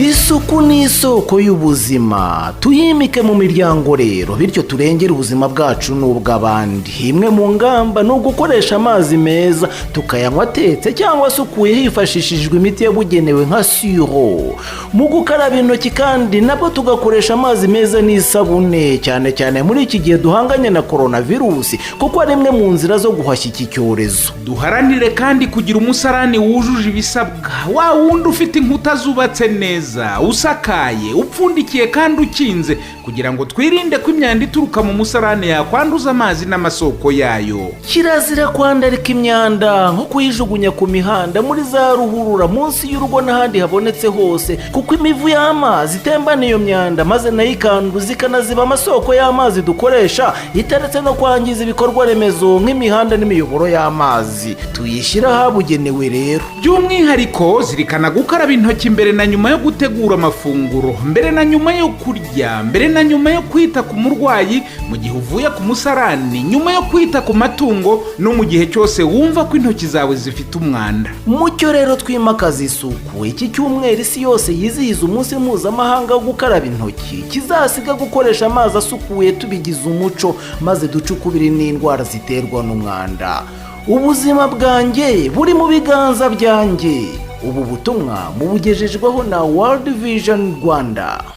isuku ni isoko y'ubuzima, tuyimike mu miryango rero, bityo turengere ubuzima bwacu nubwabandi. Imwe mu ngamba ni ugukoresha amazi meza tukayanywa atetse cyangwa asukuye hifashishijwe imiti yabugenewe nka siro. Mu gukaraba intoki kandi nabwo tugakoresha amazi meza n'isabune, cyane cyane muri iki gihe duhanganye na coronavirus, kuko ari imwe mu nzira zo guhashya iki cyorezo. Duharanire kandi kugira umusarani wujuje ibisabwa, wa wundi ufite inkuta zubatse neza, usakaye, upfundikiye kandi ukinze, kugira ngo twirinde ko imyanda ituruka mu musarani yakwanduza amazi n'amasoko yayo. Kirazira kwandarika imyanda nko kuyijugunya ku mihanda, muri za ruhurura, munsi y'urugo n'ahandi habonetse hose, kuko imivu y'amazi itembana iyo myanda maze nayo ikanduza ikanaziba amasoko y'amazi dukoresha, itaretse no kwangiza ibikorwa remezo nk'imihanda n'imiyoboro y'amazi. Tuyishyira ahabugenewe rero. By'umwihariko zirikana gukaraba intoki mbere na nyuma yo gutegura amafunguro, mbere na nyuma yo kurya, mbere na nyuma yo kwita ku murwayi, mu gihe uvuye ku musarani, nyuma yo kwita ku matungo, no mu gihe cyose wumva ko intoki zawe zifite umwanda. Mucyo rero twimakaza isuku. Iki cyumweru isi yose yizihiza umunsi mpuzamahanga wo gukaraba intoki, kizasiga gukoresha amazi asukuye tubigize umuco, maze ducukubire n'indwara ziterwa n'umwanda. Ubuzima bwanjye buri mu biganza byanjye. Ubu butumwa mubugejejweho na World Vision Rwanda.